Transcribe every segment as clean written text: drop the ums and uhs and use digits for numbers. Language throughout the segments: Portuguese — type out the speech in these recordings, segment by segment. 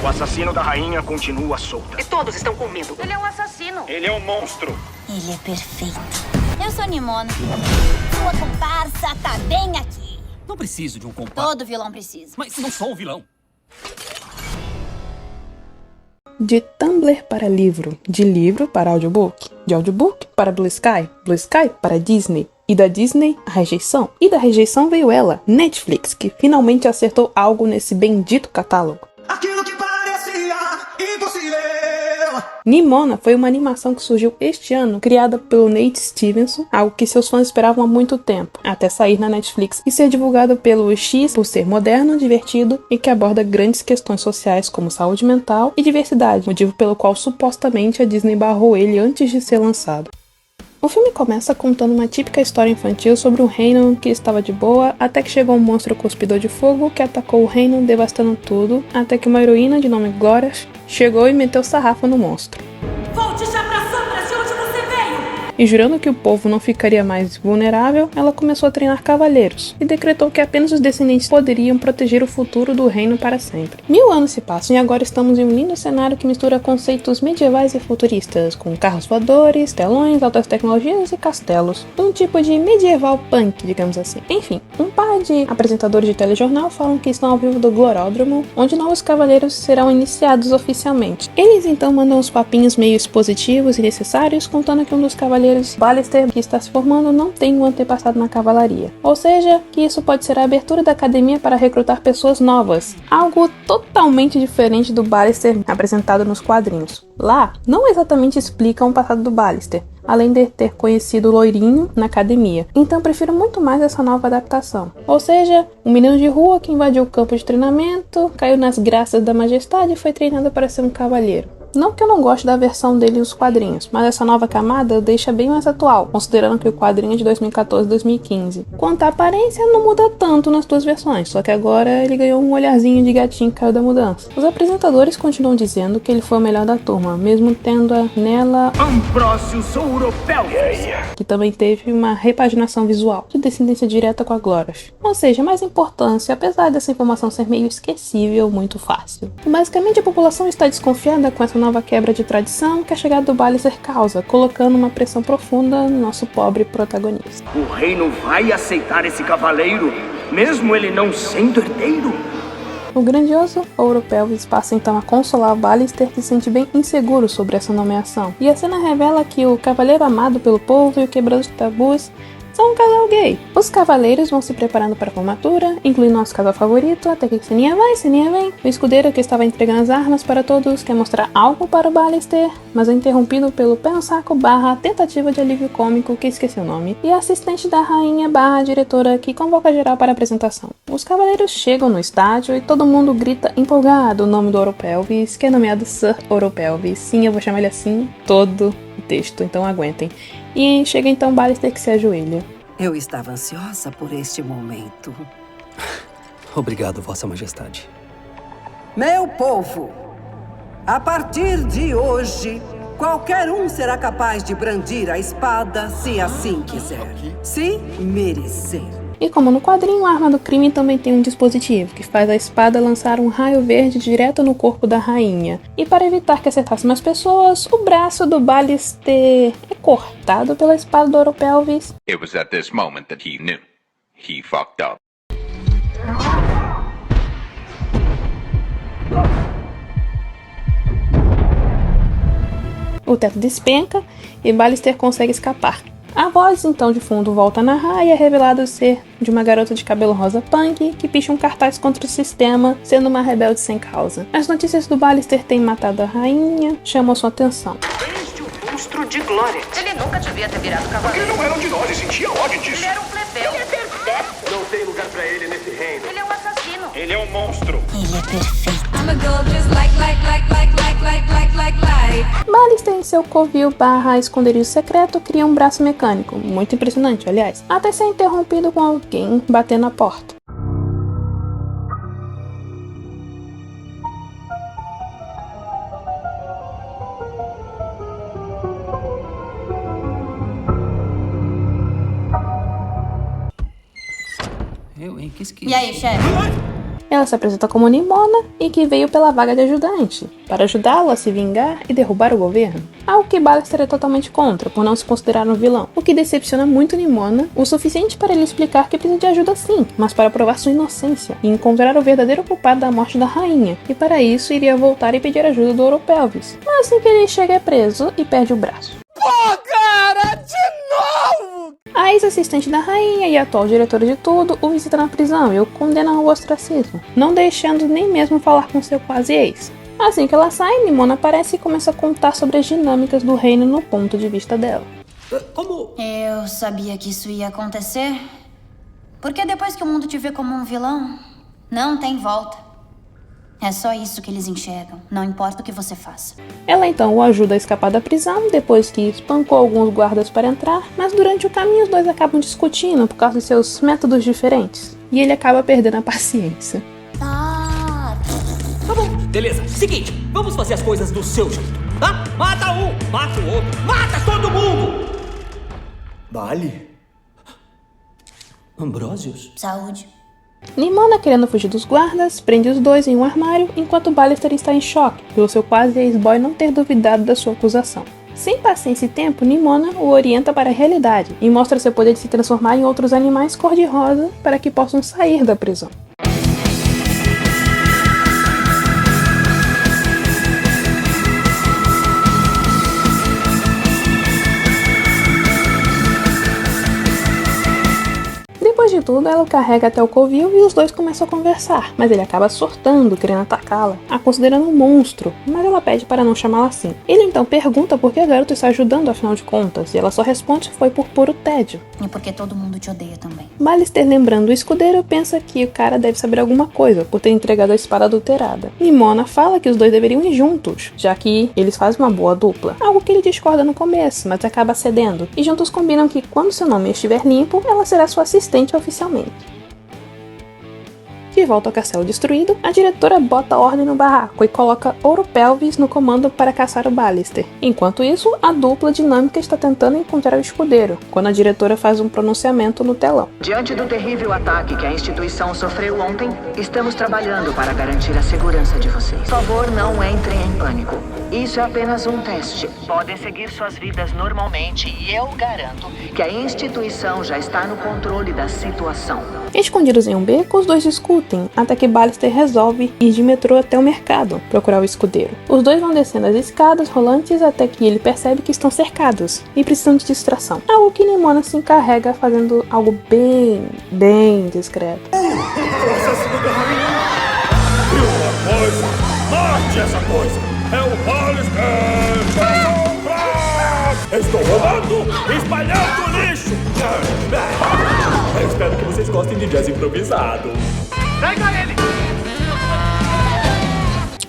O assassino da rainha continua solto. E todos estão com medo. Ele é um assassino. Ele é um monstro. Ele é perfeito. Eu sou Nimona. Sua comparsa tá bem aqui. Não preciso de um comparsa. Todo vilão precisa. Mas não sou um vilão. De Tumblr para livro, de livro para audiobook, de audiobook para Blue Sky para Disney, e da Disney a rejeição. E da rejeição veio ela, Netflix, que finalmente acertou algo nesse bendito catálogo. Aquilo que parecia impossível. Nimona foi uma animação que surgiu este ano, criada pelo Nate Stevenson, algo que seus fãs esperavam há muito tempo, até sair na Netflix e ser divulgado pelo X por ser moderno, divertido e que aborda grandes questões sociais como saúde mental e diversidade, motivo pelo qual supostamente a Disney barrou ele antes de ser lançado. O filme começa contando uma típica história infantil sobre um reino que estava de boa, até que chegou um monstro cuspidor de fogo que atacou o reino, devastando tudo, até que uma heroína de nome Gorath chegou e meteu sarrafo no monstro. Volte já pra sombras de onde você veio! E jurando que o povo não ficaria mais vulnerável, ela começou a treinar cavaleiros, e decretou que apenas os descendentes poderiam proteger o futuro do reino para sempre. 1000 anos se passam e agora estamos em um lindo cenário que mistura conceitos medievais e futuristas, com carros voadores, telões, altas tecnologias e castelos. Um tipo de medieval punk, digamos assim. Enfim, um par de apresentadores de telejornal falam que estão ao vivo do Gloródromo, onde novos cavaleiros serão iniciados oficialmente. Eles então mandam uns papinhos meio expositivos e necessários, contando que um dos cavaleiros Ballister que está se formando não tem um antepassado na cavalaria. Ou seja, que isso pode ser a abertura da academia para recrutar pessoas novas. Algo totalmente diferente do Ballister apresentado nos quadrinhos. Lá, não exatamente explicam o passado do Ballister, além de ter conhecido o loirinho na academia. Então prefiro muito mais essa nova adaptação. Ou seja, um menino de rua que invadiu o campo de treinamento, caiu nas graças da majestade e foi treinado para ser um cavalheiro. Não que eu não goste da versão dele nos quadrinhos, mas essa nova camada deixa bem mais atual, considerando que o quadrinho é de 2014 e 2015. Quanto à aparência, não muda tanto nas duas versões, só que agora ele ganhou um olharzinho de gatinho que caiu da mudança. Os apresentadores continuam dizendo que ele foi o melhor da turma, mesmo tendo a Nella Ambrosius Ouropelvis, que também teve uma repaginação visual, de descendência direta com a Glorath. Ou seja, mais importância, apesar dessa informação ser meio esquecível, muito fácil. Basicamente, a população está desconfiada com essa nova quebra de tradição que a chegada do Ballister causa, colocando uma pressão profunda no nosso pobre protagonista. o reino vai aceitar esse cavaleiro, mesmo ele não sendo herdeiro? O grandioso Ouropelvis passa então a consolar o Ballister, que se sente bem inseguro sobre essa nomeação. E a cena revela que o cavaleiro amado pelo povo e o quebrador de tabus são um casal gay. Os cavaleiros vão se preparando para a formatura, incluindo nosso casal favorito, até que Ceninha vai, Ceninha vem. O escudeiro que estava entregando as armas para todos quer mostrar algo para o Ballister, mas é interrompido pelo pé no saco / tentativa de alívio cômico, que esqueci o nome, e a assistente da rainha / diretora que convoca geral para a apresentação. Os cavaleiros chegam no estádio e todo mundo grita empolgado o nome do Ouropelvis, que é nomeado Sir Ouropelvis. Sim, eu vou chamar ele assim todo o texto, então aguentem. E chega então Ballister, que se ajoelha. Eu estava ansiosa por este momento. Obrigado, Vossa Majestade. Meu povo, a partir de hoje, qualquer um será capaz de brandir a espada se assim quiser. Se merecer. E como no quadrinho, a arma do crime também tem um dispositivo que faz a espada lançar um raio verde direto no corpo da rainha. E para evitar que acertasse mais pessoas, o braço do Ballister é cortado pela espada do Ouropelvis. It was at this moment that he knew. He fucked up. O teto despenca e Ballister consegue escapar. A voz então de fundo volta a narrar e é revelado ser de uma garota de cabelo rosa punk que picha um cartaz contra o sistema, sendo uma rebelde sem causa. As notícias do Ballister terem matado a rainha chamam sua atenção. Desde o monstro de Glória. Ele nunca devia ter virado cavaleiro. Ele não era um de nós e sentia ódio disso. Ele era um plebeu. Ele é perfeito. Não tem lugar pra ele nesse reino. Ele é um assassino. Ele é um monstro. Ele é perfeito. I'm a girl just like. Ballister em seu covil / esconderijo secreto cria um braço mecânico, muito impressionante aliás, até ser interrompido com alguém batendo na porta. Eu, hein? Que E aí, chefe? Ela se apresenta como Nimona e que veio pela vaga de ajudante, para ajudá-lo a se vingar e derrubar o governo. Algo que Ballister é totalmente contra, por não se considerar um vilão, o que decepciona muito Nimona, o suficiente para ele explicar que precisa de ajuda sim, mas para provar sua inocência e encontrar o verdadeiro culpado da morte da rainha, e para isso iria voltar e pedir ajuda do Ouro Pelvis. Mas assim que ele chega é preso e perde o braço. Pô, cara, de novo! A ex-assistente da rainha e atual diretora de tudo o visita na prisão e o condena ao ostracismo, não deixando nem mesmo falar com seu quase ex. Assim que ela sai, Nimona aparece e começa a contar sobre as dinâmicas do reino no ponto de vista dela. Como? Eu sabia que isso ia acontecer. Porque depois que o mundo te vê como um vilão, não tem volta. É só isso que eles enxergam, não importa o que você faça. Ela então o ajuda a escapar da prisão, depois que espancou alguns guardas para entrar, mas durante o caminho os dois acabam discutindo por causa de seus métodos diferentes. E ele acaba perdendo a paciência. Tá bom, beleza. Seguinte, vamos fazer as coisas do seu jeito, tá? Mata um, mata o outro, mata todo mundo! Vale. Ambrósios? Saúde. Nimona, querendo fugir dos guardas, prende os dois em um armário, enquanto Ballister está em choque, pelo seu quase ex-boy não ter duvidado da sua acusação. Sem paciência e tempo, Nimona o orienta para a realidade e mostra seu poder de se transformar em outros animais cor-de-rosa para que possam sair da prisão. Depois de tudo, ela o carrega até o covil e os dois começam a conversar, mas ele acaba surtando, querendo atacá-la, a considerando um monstro, mas ela pede para não chamá-la assim. Ele então pergunta por que a garota está ajudando afinal de contas, e ela só responde que foi por puro tédio. E porque todo mundo te odeia também. Ballister, lembrando o escudeiro, pensa que o cara deve saber alguma coisa por ter entregado a espada adulterada. Nimona fala que os dois deveriam ir juntos, já que eles fazem uma boa dupla, algo que ele discorda no começo, mas acaba cedendo, e juntos combinam que quando seu nome estiver limpo, ela será sua assistente oficialmente. De volta ao castelo destruído, a diretora bota ordem no barraco e coloca Ouro Pelvis no comando para caçar o Ballister. Enquanto isso, a dupla dinâmica está tentando encontrar o escudeiro, quando a diretora faz um pronunciamento no telão. Diante do terrível ataque que a instituição sofreu ontem, estamos trabalhando para garantir a segurança de vocês. Por favor, não entrem em pânico. Isso é apenas um teste. Podem seguir suas vidas normalmente e eu garanto que a instituição já está no controle da situação. Escondidos em um beco, os dois discutem, até que Ballister resolve ir de metrô até o mercado, procurar o escudeiro. Os dois vão descendo as escadas rolantes até que ele percebe que estão cercados e precisam de distração. Algo que Nimona se encarrega fazendo algo bem discreto. Mate essa coisa! É o Ballister! Estou rolando, espalhando lixo! Espero que vocês gostem de jazz improvisado. Pega ele!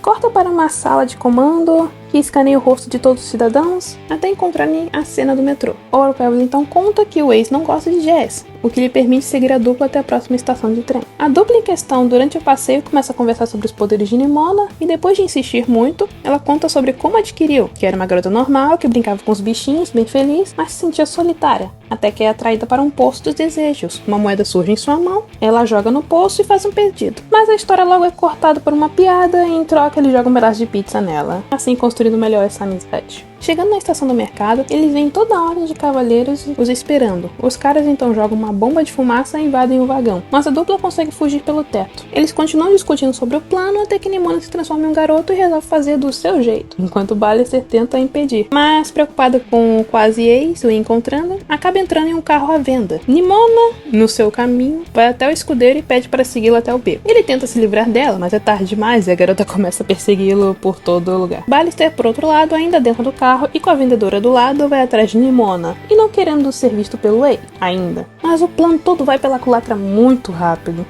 Corta para uma sala de comando que escaneia o rosto de todos os cidadãos até encontrarem a cena do metrô. Ouro Pelvis então conta que o ex não gosta de jazz, o que lhe permite seguir a dupla até a próxima estação de trem. A dupla em questão, durante o passeio, começa a conversar sobre os poderes de Nimona e depois de insistir muito, ela conta sobre como adquiriu, que era uma garota normal, que brincava com os bichinhos, bem feliz, mas se sentia solitária, até que é atraída para um poço dos desejos. Uma moeda surge em sua mão, ela joga no poço e faz um pedido. Mas a história logo é cortada por uma piada e em troca ele joga um pedaço de pizza nela, assim construindo melhor essa amizade. Chegando na estação do mercado, eles veem toda a ordem de cavaleiros os esperando. Os caras então jogam uma bomba de fumaça e invadem o vagão, mas a dupla consegue fugir pelo teto. Eles continuam discutindo sobre o plano até que Nimona se transforma em um garoto e resolve fazer do seu jeito, enquanto Ballister tenta impedir. Mas, preocupada com o quase ex o encontrando, acaba entrando em um carro à venda. Nimona, no seu caminho, vai até o escudeiro e pede para segui-lo até o beco. Ele tenta se livrar dela, mas é tarde demais e a garota começa a persegui-lo por todo o lugar. Ballister, por outro lado, ainda dentro do carro e com a vendedora do lado, vai atrás de Nimona, e não querendo ser visto pelo ex, ainda. Mas o plano todo vai pela culatra muito rápido.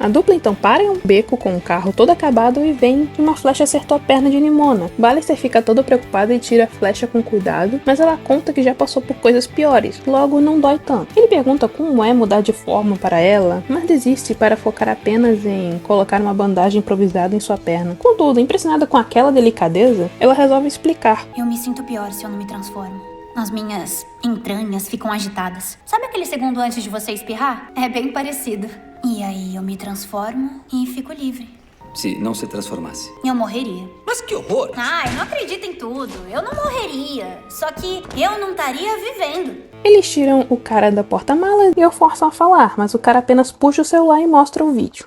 A dupla então para em um beco com o carro todo acabado e vem que uma flecha acertou a perna de Nimona. Ballister fica todo preocupado e tira a flecha com cuidado, mas ela conta que já passou por coisas piores, logo não dói tanto. Ele pergunta como é mudar de forma para ela, mas desiste para focar apenas em colocar uma bandagem improvisada em sua perna. Contudo, impressionada com aquela delicadeza, ela resolve explicar. Eu me sinto pior se eu não me transformo. As minhas entranhas ficam agitadas. Sabe aquele segundo antes de você espirrar? É bem parecido. E aí eu me transformo e fico livre. Se não se transformasse. Eu morreria. Mas que horror! Ai, não acredito em tudo. Eu não morreria. Só que eu não estaria vivendo. Eles tiram o cara da porta-malas e o forçam a falar, mas o cara apenas puxa o celular e mostra o vídeo.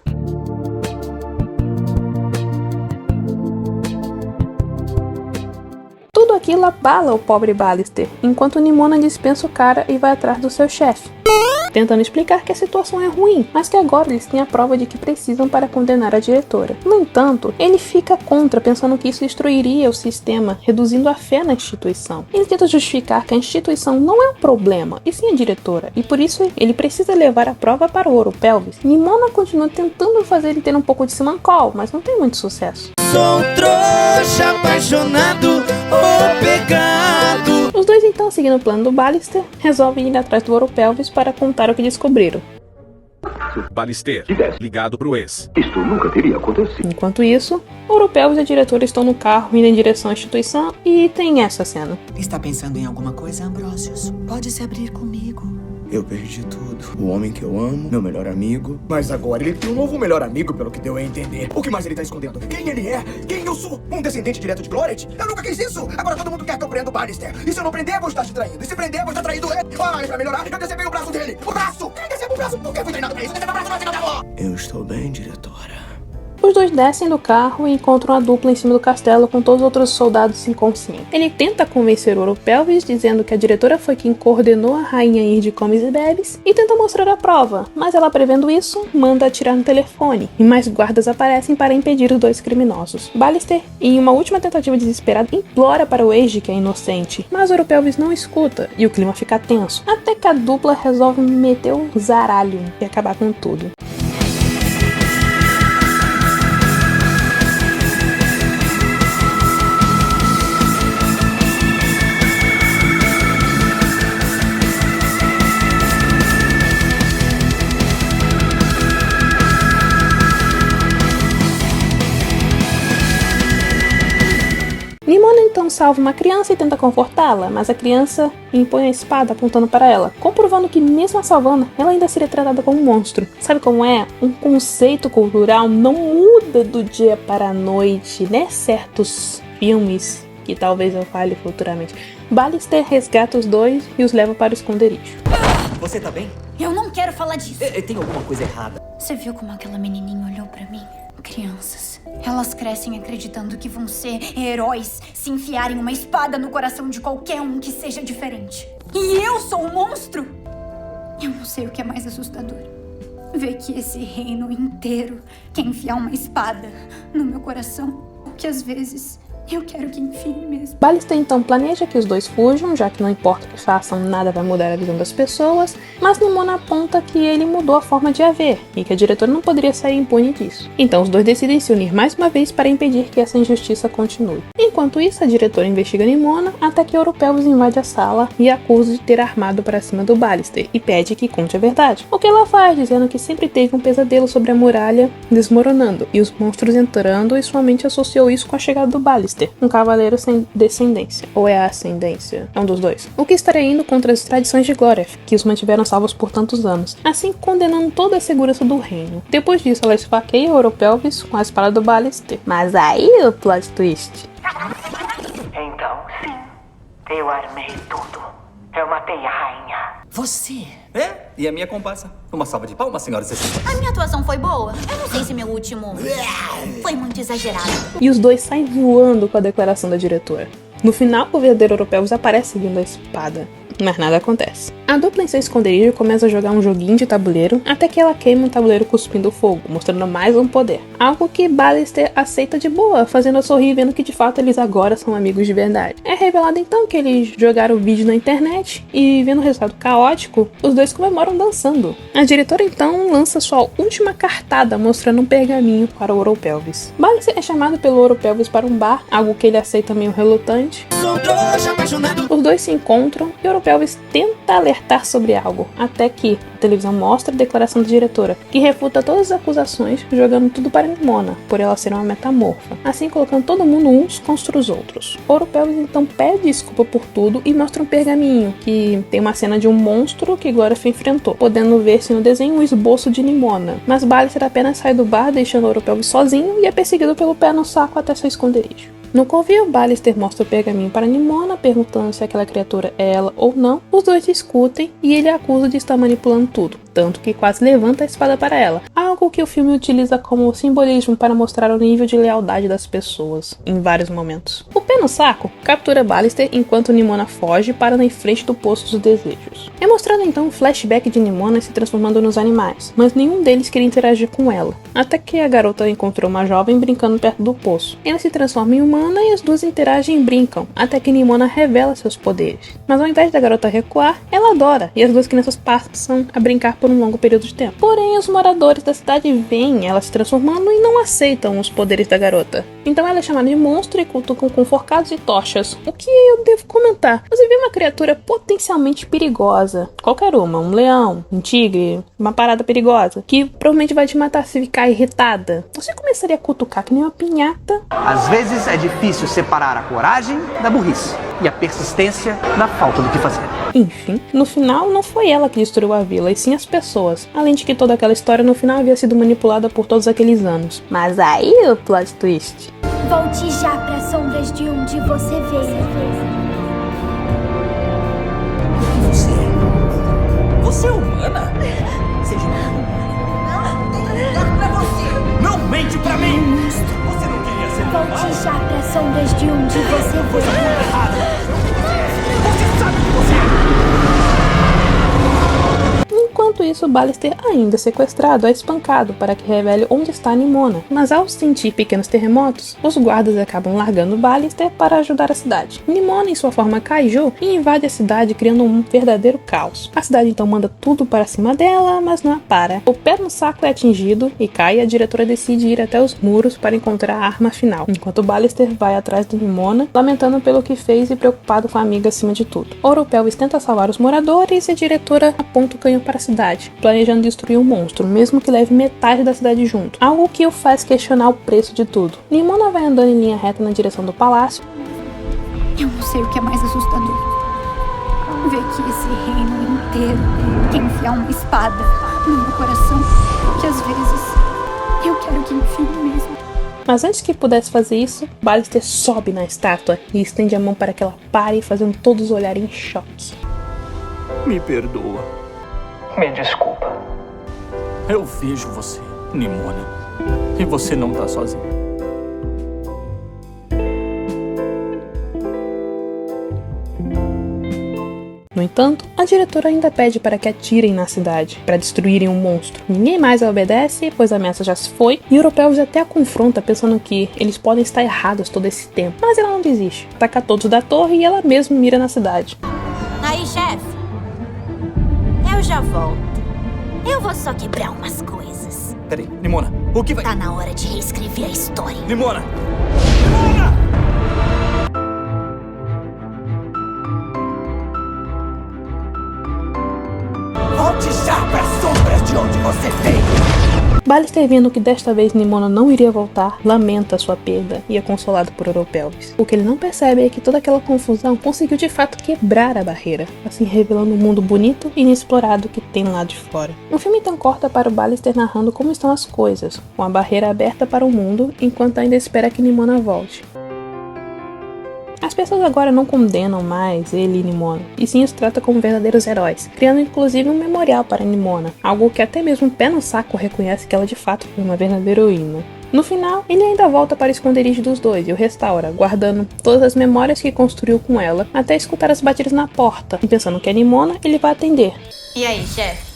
Tudo aquilo abala o pobre Ballister, enquanto Nimona dispensa o cara e vai atrás do seu chefe, tentando explicar que a situação é ruim, mas que agora eles têm a prova de que precisam para condenar a diretora. No entanto, ele fica contra, pensando que isso destruiria o sistema, reduzindo a fé na instituição. Ele tenta justificar que a instituição não é um problema, e sim a diretora, e por isso ele precisa levar a prova para o Ouro Pelvis. Nimona continua tentando fazer ele ter um pouco de simancol, mas não tem muito sucesso. Sou um trouxa apaixonado ou pegado. Os dois então, seguindo o plano do Ballister, resolvem ir atrás do Ouro Pelvis para contar o que descobriram. Ballister, ligado pro ex. Isto nunca teria acontecido. Enquanto isso, Ouro Pelvis e a diretora estão no carro indo em direção à instituição e tem essa cena. Está pensando em alguma coisa, Ambrosius? Pode se abrir comigo. Eu perdi tudo. O homem que eu amo, meu melhor amigo. Mas agora ele tem um novo melhor amigo, pelo que deu a entender. O que mais ele tá escondendo? Quem ele é? Quem eu sou? Um descendente direto de Gloret? Eu nunca quis isso! Agora todo mundo quer que eu prenda o Ballister. E se eu não prender, vou estar te traindo. E se prender, vou estar traindo ele. Ah, e pra melhorar, eu decepei o braço dele. O braço! Quem decepou o braço? Por que fui treinado pra isso? Decepei o braço, não acabou! Eu estou bem, diretora. Os dois descem do carro e encontram a dupla em cima do castelo com todos os outros soldados inconscientes. Ele tenta convencer o Ouro Pelvis, dizendo que a diretora foi quem coordenou a rainha ir de comes e bebes, e tenta mostrar a prova, mas ela, prevendo isso, manda atirar no telefone, e mais guardas aparecem para impedir os dois criminosos. Ballister, em uma última tentativa desesperada, implora para o Age que é inocente, mas o Ouro Pelvis não escuta, e o clima fica tenso, até que a dupla resolve meter o zaralho e acabar com tudo. Nimona então salva uma criança e tenta confortá-la, mas a criança impõe a espada apontando para ela, comprovando que mesmo a salvando, ela ainda seria tratada como um monstro. Sabe como é? Um conceito cultural não muda do dia para a noite, né? Certos filmes que talvez eu fale futuramente. Ballister resgata os dois e os leva para o esconderijo. Você tá bem? Eu não quero falar disso. Tem alguma coisa errada. Você viu como aquela menininha olhou pra mim? Crianças. Elas crescem acreditando que vão ser heróis se enfiarem uma espada no coração de qualquer um que seja diferente. E eu sou um monstro? Eu não sei o que é mais assustador. Ver que esse reino inteiro quer enfiar uma espada no meu coração. O que às vezes eu quero que enfie mesmo. Ballister então planeja que os dois fujam, já que não importa o que façam, nada vai mudar a visão das pessoas, mas Nimona aponta que ele mudou a forma de a ver, e que a diretora não poderia sair impune disso. Então os dois decidem se unir mais uma vez para impedir que essa injustiça continue. Enquanto isso, a diretora investiga Nimona, até que Ouro Pelvis invade a sala e a acusa de ter armado para cima do Ballister, e pede que conte a verdade. O que ela faz, dizendo que sempre teve um pesadelo sobre a muralha desmoronando, e os monstros entrando, e sua mente associou isso com a chegada do Ballister, um cavaleiro sem descendência, ou é a ascendência, é um dos dois, o que estaria indo contra as tradições de Gloreth, que os mantiveram salvos por tantos anos, assim condenando toda a segurança do reino. Depois disso, ela esfaqueia Ouro Pelvis com a espada do Ballister. Mas aí o plot twist. Então, sim, eu armei tudo. Eu matei a rainha. Você? É? E a minha comparsa? Uma salva de palmas, senhora Cecília. A minha atuação foi boa. Eu não sei se meu último foi muito exagerado. E os dois saem voando com a declaração da diretora. No final, o verdadeiro Ouro Pelvis aparece seguindo a espada, mas nada acontece. A dupla em seu esconderijo começa a jogar um joguinho de tabuleiro, até que ela queima um tabuleiro cuspindo fogo, mostrando mais um poder. Algo que Ballister aceita de boa, fazendo-a sorrir vendo que de fato eles agora são amigos de verdade. É revelado então que eles jogaram o vídeo na internet e, vendo o resultado caótico, os dois comemoram dançando. A diretora então lança sua última cartada, mostrando um pergaminho para o Oropelvis. Ballister é chamado pelo Oropelvis para um bar, algo que ele aceita meio relutante. Os dois se encontram e Oropelvis tenta alertar sobre algo, até que a televisão mostra a declaração da diretora, que refuta todas as acusações, jogando tudo para Nimona, por ela ser uma metamorfa, assim colocando todo mundo uns contra os outros. Oropelvis então pede desculpa por tudo e mostra um pergaminho, que tem uma cena de um monstro que Glorif enfrentou, podendo ver-se no desenho o esboço de Nimona. Mas Ballister apenas sai do bar, deixando Oropelvis sozinho e é perseguido pelo pé no saco até seu esconderijo. No covil, Ballister mostra o pergaminho para Nimona, perguntando se aquela criatura é ela ou não. Os dois discutem e ele a acusa de estar manipulando tudo, tanto que quase levanta a espada para ela, algo que o filme utiliza como simbolismo para mostrar o nível de lealdade das pessoas, em vários momentos. O pé no saco captura Ballister enquanto Nimona foge, parando em frente do Poço dos Desejos. É mostrado então um flashback de Nimona se transformando nos animais, mas nenhum deles queria interagir com ela, até que a garota encontrou uma jovem brincando perto do poço. Ela se transforma em humana e as duas interagem e brincam, até que Nimona revela seus poderes. Mas ao invés da garota recuar, ela adora, e as duas crianças passam a brincar por um longo período de tempo. Porém, os moradores da cidade veem ela se transformando e não aceitam os poderes da garota. Então ela é chamada de monstro e cutucam com forcados e tochas. O que eu devo comentar? Você vê uma criatura potencialmente perigosa, qualquer uma, um leão, um tigre, uma parada perigosa, que provavelmente vai te matar se ficar irritada. Você começaria a cutucar que nem uma pinhata. Às vezes é difícil separar a coragem da burrice e a persistência da falta do que fazer. Enfim, no final não foi ela que destruiu a vila, e sim as pessoas. Além de que toda aquela história no final havia sido manipulada por todos aqueles anos. Mas aí o plot twist. Volte já para sombras de onde você veio. Você é humana? Seja humana. Não, tem lugar pra você. Não mente pra mim! Você não queria ser humana? Volte já para sombras de onde você veio. Você sabe que você é. Enquanto isso, Ballister, ainda sequestrado, é espancado para que revele onde está Nimona. Mas ao sentir pequenos terremotos, os guardas acabam largando Ballister para ajudar a cidade. Nimona, em sua forma kaiju, invade a cidade, criando um verdadeiro caos. A cidade então manda tudo para cima dela, mas não a para. O pé no saco é atingido e cai, e a diretora decide ir até os muros para encontrar a arma final, enquanto Ballister vai atrás de Nimona, lamentando pelo que fez e preocupado com a amiga acima de tudo. Oropelvis tenta salvar os moradores e a diretora aponta o canhão para a cidade, planejando destruir um monstro, mesmo que leve metade da cidade junto, algo que o faz questionar o preço de tudo. Nimona vai andando em linha reta na direção do palácio. Eu não sei o que é mais assustador. Ver que esse reino inteiro quer enfiar uma espada no meu coração, que às vezes eu quero que enfie mesmo. Mas antes que pudesse fazer isso, Ballister sobe na estátua e estende a mão para que ela pare, fazendo todos olharem em choque. Me perdoa. Me desculpa. Eu vejo você, Nimona. E você não tá sozinha. No entanto, a diretora ainda pede para que atirem na cidade, para destruírem um monstro. Ninguém mais a obedece, pois a ameaça já se foi, e Oropelvis até a confronta, pensando que eles podem estar errados todo esse tempo. Mas ela não desiste, ataca todos da torre e ela mesma mira na cidade. Aí, chefe. Eu já volto. Eu vou só quebrar umas coisas. Peraí, Nimona, o que vai... Tá na hora de reescrever a história. Nimona! Nimona! Volte já para as sombras de onde você veio! Ballister, vendo que desta vez Nimona não iria voltar, lamenta sua perda e é consolado por Oropelvis. O que ele não percebe é que toda aquela confusão conseguiu de fato quebrar a barreira, assim revelando um mundo bonito e inexplorado que tem lá de fora. O filme então corta para o Ballister narrando como estão as coisas, com a barreira aberta para o mundo, enquanto ainda espera que Nimona volte. As pessoas agora não condenam mais ele e Nimona, e sim os trata como verdadeiros heróis, criando inclusive um memorial para Nimona, algo que até mesmo o pé no saco reconhece que ela de fato foi uma verdadeira heroína. No final, ele ainda volta para o esconderijo dos dois e o restaura, guardando todas as memórias que construiu com ela, até escutar as batidas na porta, e pensando que é Nimona, ele vai atender. E aí, chefe?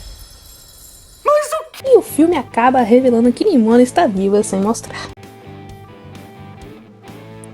E o filme acaba revelando que Nimona está viva sem mostrar.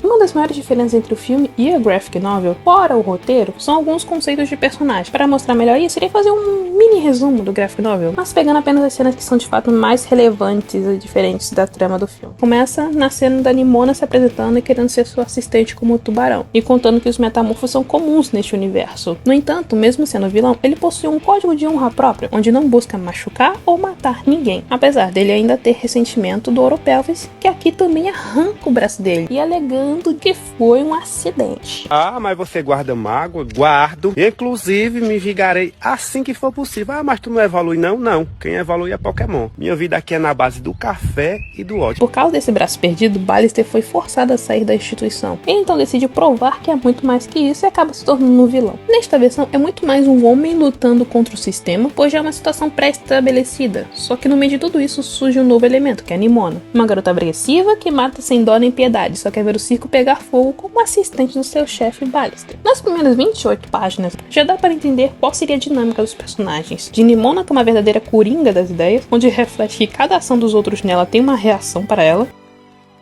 Uma das maiores diferenças entre o filme e a graphic novel, fora o roteiro, são alguns conceitos de personagem. Para mostrar melhor isso, seria fazer um mini resumo do graphic novel, mas pegando apenas as cenas que são de fato mais relevantes e diferentes da trama do filme. Começa na cena da Nimona se apresentando e querendo ser sua assistente como o tubarão, e contando que os metamorfos são comuns neste universo. No entanto, mesmo sendo vilão, ele possui um código de honra próprio, onde não busca machucar ou matar ninguém, apesar dele ainda ter ressentimento do Oropelvis, que aqui também arranca o braço dele, e alegando que foi um acidente. Ah, mas você guarda mágoa? Guardo. Inclusive, me vingarei assim que for possível. Ah, mas tu não evolui não? Não. Quem evolui é Pokémon. Minha vida aqui é na base do café e do ódio. Por causa desse braço perdido, Ballister foi forçado a sair da instituição. Ele então decide provar que é muito mais que isso e acaba se tornando um vilão. Nesta versão, é muito mais um homem lutando contra o sistema, pois já é uma situação pré-estabelecida. Só que no meio de tudo isso surge um novo elemento, que é a Nimona. Uma garota agressiva que mata sem dó nem piedade, só quer ver o circo pegar fogo como assistente do seu chefe Ballister. Nas primeiras 28 páginas, já dá para entender qual seria a dinâmica dos personagens. De Nimona como uma verdadeira coringa das ideias, onde reflete que cada ação dos outros nela tem uma reação para ela.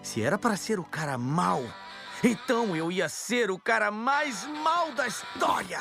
Se era para ser o cara mau, então eu ia ser o cara mais mau da história.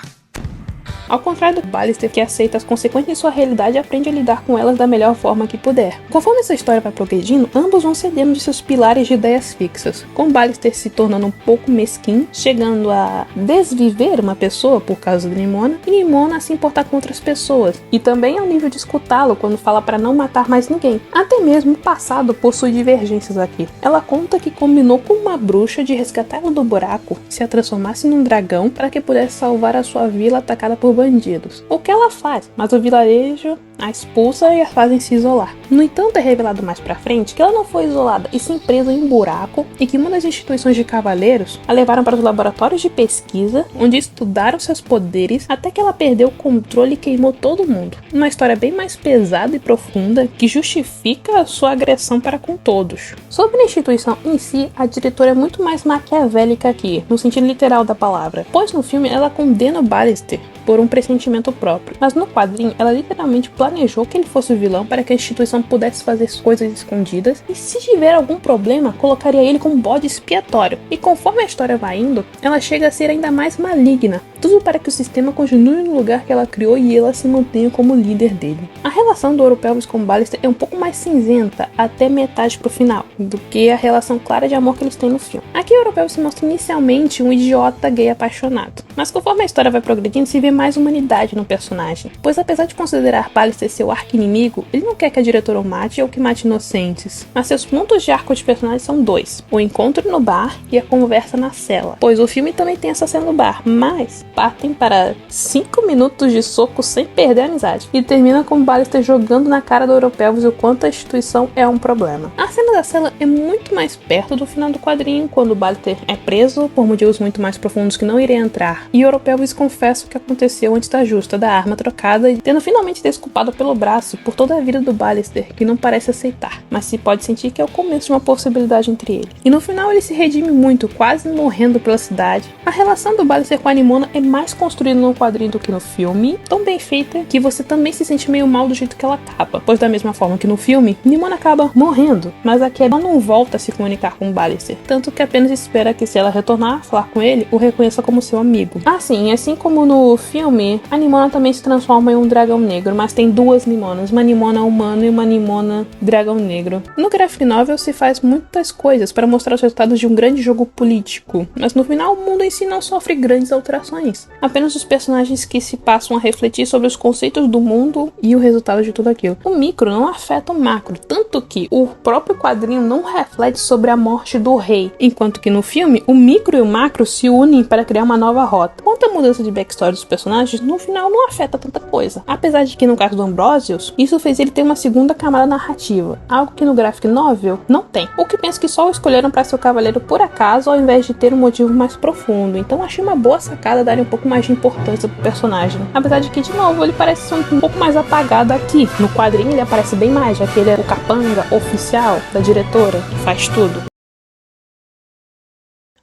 Ao contrário do Ballister, que aceita as consequências de sua realidade e aprende a lidar com elas da melhor forma que puder. Conforme essa história vai progredindo, ambos vão cedendo de seus pilares de ideias fixas, com Ballister se tornando um pouco mesquinho, chegando a desviver uma pessoa por causa de Nimona, e Nimona a se importar com outras pessoas, e também ao nível de escutá-lo quando fala para não matar mais ninguém. Até mesmo o passado possui divergências aqui. Ela conta que combinou com uma bruxa de resgatá-la do buraco, se a transformasse num dragão para que pudesse salvar a sua vila atacada por bandidos. O que ela faz, mas o vilarejo a expulsa e a fazem se isolar. No entanto, é revelado mais pra frente que ela não foi isolada e sim presa em um buraco, e que uma das instituições de cavaleiros a levaram para os laboratórios de pesquisa, onde estudaram seus poderes até que ela perdeu o controle e queimou todo mundo. Uma história bem mais pesada e profunda que justifica a sua agressão para com todos. Sobre a instituição em si, a diretora é muito mais maquiavélica aqui, no sentido literal da palavra, pois no filme ela condena o Ballister por um pressentimento próprio, mas no quadrinho ela literalmente planejou que ele fosse o vilão para que a instituição pudesse fazer coisas escondidas, e se tiver algum problema, colocaria ele como bode expiatório. E conforme a história vai indo, ela chega a ser ainda mais maligna, tudo para que o sistema continue no lugar que ela criou e ela se mantenha como líder dele. A relação do Oropelvis com Ballister é um pouco mais cinzenta até metade pro final, do que a relação clara de amor que eles têm no filme. Aqui o Oropelvis se mostra inicialmente um idiota gay apaixonado, mas conforme a história vai progredindo, se vê mais humanidade no personagem, pois apesar de considerar Ballister seu arqui-inimigo, ele não quer que a diretora o mate ou que mate inocentes, mas seus pontos de arco de personagem são dois: o encontro no bar e a conversa na cela, pois o filme também tem essa cena no bar, mas partem para 5 minutos de soco sem perder a amizade, e termina com Ballister jogando na cara do Oropelvis o quanto a instituição é um problema. A cena da cela é muito mais perto do final do quadrinho, quando Ballister é preso por motivos muito mais profundos que não irei entrar, e Oropelvis confessa o que aconteceu antes da justa da arma trocada, e tendo finalmente desculpado pelo braço por toda a vida do Ballister, que não parece aceitar, mas se pode sentir que é o começo de uma possibilidade entre ele. E no final ele se redime muito, quase morrendo pela cidade. A relação do Ballister com a Nimona é mais construída no quadrinho do que no filme, tão bem feita que você também se sente meio mal do jeito que ela acaba, pois da mesma forma que no filme, Nimona acaba morrendo, mas aqui ela não volta a se comunicar com o Ballister, tanto que apenas espera que, se ela retornar a falar com ele, o reconheça como seu amigo. Assim como no filme, a Nimona também se transforma em um dragão negro, mas tem duas Nimonas, uma Nimona humana e uma Nimona dragão negro. No graphic novel se faz muitas coisas para mostrar os resultados de um grande jogo político, mas no final o mundo em si não sofre grandes alterações, apenas os personagens que se passam a refletir sobre os conceitos do mundo e o resultado de tudo aquilo. O micro não afeta o macro, tanto que o próprio quadrinho não reflete sobre a morte do rei, enquanto que no filme o micro e o macro se unem para criar uma nova rota. Tanta mudança de backstory dos personagens, no final não afeta tanta coisa. Apesar de que no caso do Ambrosius, isso fez ele ter uma segunda camada narrativa, algo que no graphic novel não tem. O que penso que só o escolheram para ser o cavaleiro por acaso, ao invés de ter um motivo mais profundo. Então achei uma boa sacada darem um pouco mais de importância pro personagem. Apesar de que, de novo, ele parece ser um pouco mais apagado aqui. No quadrinho ele aparece bem mais, já que ele é o capanga oficial da diretora, que faz tudo.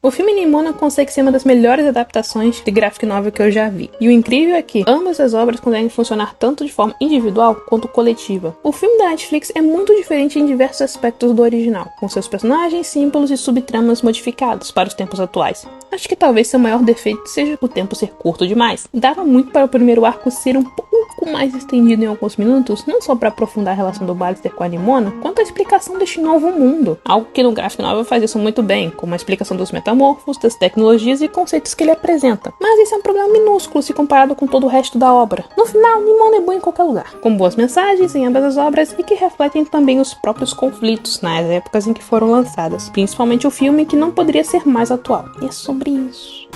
O filme Nimona consegue ser uma das melhores adaptações de graphic novel que eu já vi. E o incrível é que ambas as obras conseguem funcionar tanto de forma individual quanto coletiva. O filme da Netflix é muito diferente em diversos aspectos do original, com seus personagens, símbolos e subtramas modificados para os tempos atuais. Acho que talvez seu maior defeito seja o tempo ser curto demais. Dava muito para o primeiro arco ser um pouco mais estendido em alguns minutos, não só para aprofundar a relação do Ballister com a Nimona, quanto a explicação deste novo mundo. Algo que no graphic novel faz isso muito bem, como a explicação dos metamorfos, das tecnologias e conceitos que ele apresenta. Mas esse é um problema minúsculo se comparado com todo o resto da obra. No final, Nimona é boa em qualquer lugar, com boas mensagens em ambas as obras e que refletem também os próprios conflitos nas épocas em que foram lançadas, principalmente o filme, que não poderia ser mais atual. E é sobre isso.